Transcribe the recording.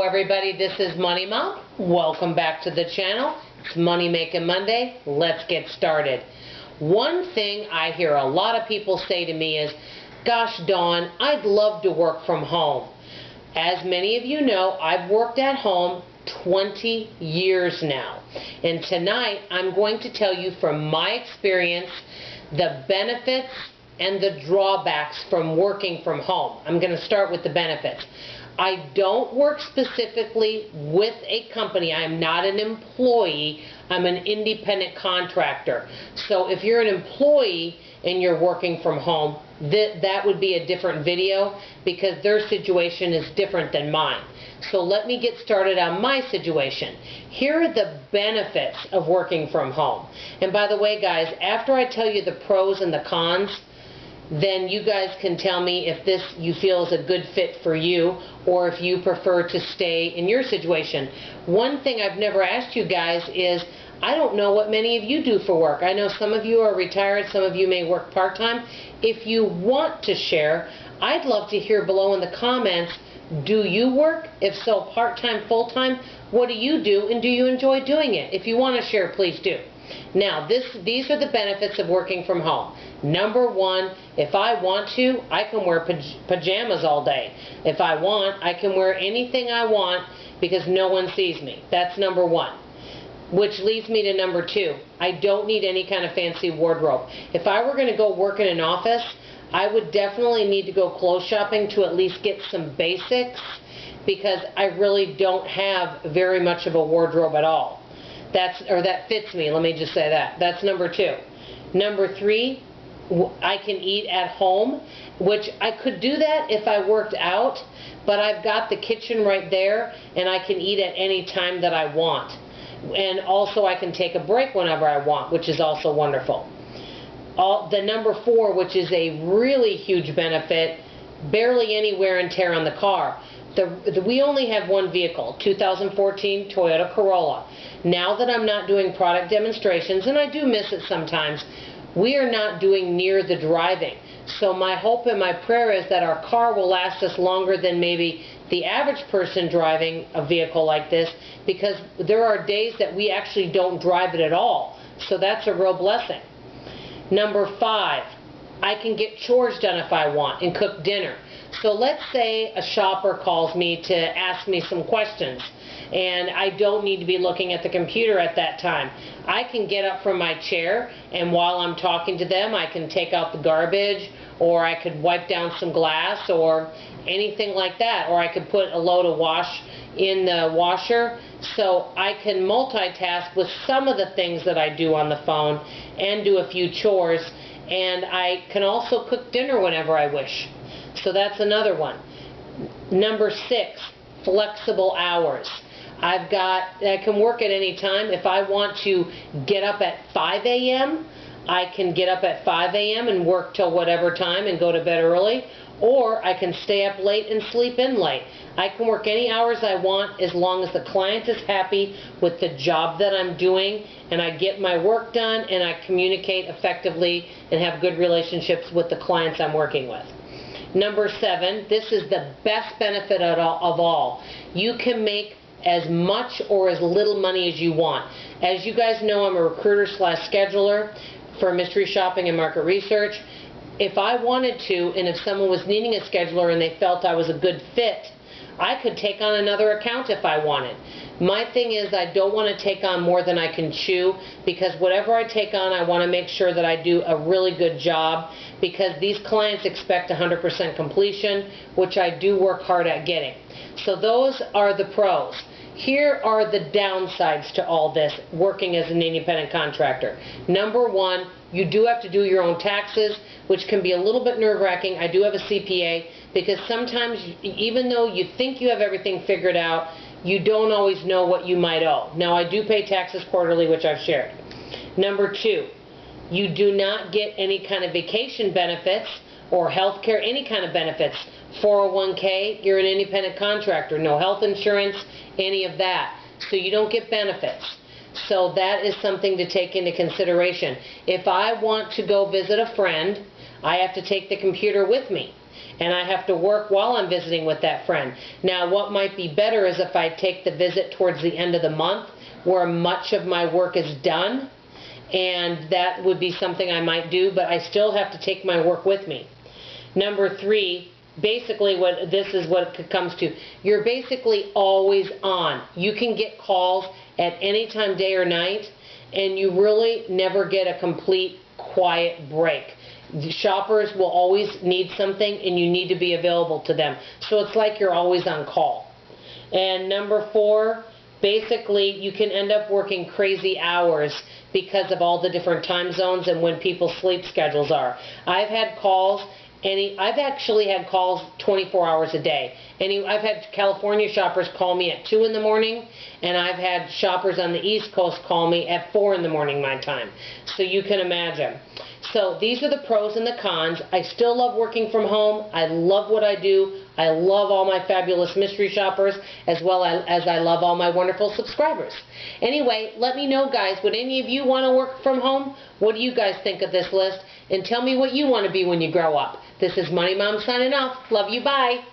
everybody, this is Money Mom. Welcome back to the channel. It's Money Making Monday. Let's get started. One thing I hear a lot of people say to me is, gosh Dawn, I'd love to work from home. As many of you know, I've worked at home 20 years now. And tonight I'm going to tell you from my experience the benefits and the drawbacks from working from home. I'm going to start with the benefits. I don't work specifically with a company. I am not an employee. I'm an independent contractor. So if you're an employee and you're working from home, that would be a different video because their situation is different than mine. So let me get started on my situation. Here are the benefits of working from home. And by the way, guys, after I tell you the pros and the cons, then you guys can tell me if this you feel is a good fit for you or if you prefer to stay in your situation. One thing I've never asked you guys is, I don't know what many of you do for work. I know some of you are retired, some of you may work part-time. If you want to share, I'd love to hear below in the comments, do you work? If so, part-time, full-time, what do you do and do you enjoy doing it? If you want to share, please do. Now, these are the benefits of working from home. Number one, if I want to, I can wear pajamas all day. If I want, I can wear anything I want because no one sees me. That's number one. Which leads me to number two. I don't need any kind of fancy wardrobe. If I were going to go work in an office, I would definitely need to go clothes shopping to at least get some basics because I really don't have very much of a wardrobe at all. That fits me, let me just say that. That's number two. Number three, I can eat at home, which I could do that if I worked out, but I've got the kitchen right there and I can eat at any time that I want. And also I can take a break whenever I want, which is also wonderful. The number four, which is a really huge benefit, barely any wear and tear on the car. We only have one vehicle, 2014 Toyota Corolla. Now that I'm not doing product demonstrations, and I do miss it sometimes, we are not doing near the driving. So my hope and my prayer is that our car will last us longer than maybe the average person driving a vehicle like this, because there are days that we actually don't drive it at all. So that's a real blessing. Number five, I can get chores done if I want and cook dinner. So let's say a shopper calls me to ask me some questions and I don't need to be looking at the computer at that time. I can get up from my chair and while I'm talking to them I can take out the garbage, or I could wipe down some glass or anything like that, or I could put a load of wash in the washer. So I can multitask with some of the things that I do on the phone and do a few chores, and I can also cook dinner whenever I wish. So that's another one. Number six, flexible hours. I can work at any time. If I want to get up at 5 a.m., I can get up at 5 a.m. and work till whatever time and go to bed early, or I can stay up late and sleep in late. I can work any hours I want as long as the client is happy with the job that I'm doing and I get my work done and I communicate effectively and have good relationships with the clients I'm working with. Number seven, this is the best benefit of all. You can make as much or as little money as you want. As you guys know, I'm a recruiter / scheduler for mystery shopping and market research. If I wanted to, and if someone was needing a scheduler and they felt I was a good fit, I could take on another account if I wanted. My thing is, I don't want to take on more than I can chew, because whatever I take on, I want to make sure that I do a really good job, because these clients expect 100% completion, which I do work hard at getting. So those are the pros. Here are the downsides to all this, working as an independent contractor. Number one, you do have to do your own taxes, which can be a little bit nerve-wracking. I do have a CPA, because sometimes, even though you think you have everything figured out, you don't always know what you might owe. Now, I do pay taxes quarterly, which I've shared. Number two, you do not get any kind of vacation benefits or health care, any kind of benefits. 401k, you're an independent contractor, no health insurance, any of that. So you don't get benefits. So that is something to take into consideration. If I want to go visit a friend, I have to take the computer with me. and I have to work while I'm visiting with that friend. Now, what might be better is if I take the visit towards the end of the month where much of my work is done, and that would be something I might do, but I still have to take my work with me. Number 3, basically this is what it comes to. You're basically always on. You can get calls at any time, day or night, and you really never get a complete quiet break. The shoppers will always need something, and you need to be available to them. So it's like you're always on call. And number 4, basically you can end up working crazy hours because of all the different time zones and when people's sleep schedules are. I've had calls, I've actually had calls 24 hours a day. I've had California shoppers call me at 2 in the morning, and I've had shoppers on the East Coast call me at 4 in the morning my time. So you can imagine. So these are the pros and the cons. I still love working from home. I love what I do. I love all my fabulous mystery shoppers, as well as I love all my wonderful subscribers. Anyway, let me know, guys, would any of you want to work from home? What do you guys think of this list? And tell me what you want to be when you grow up. This is Money Mom signing off. Love you. Bye.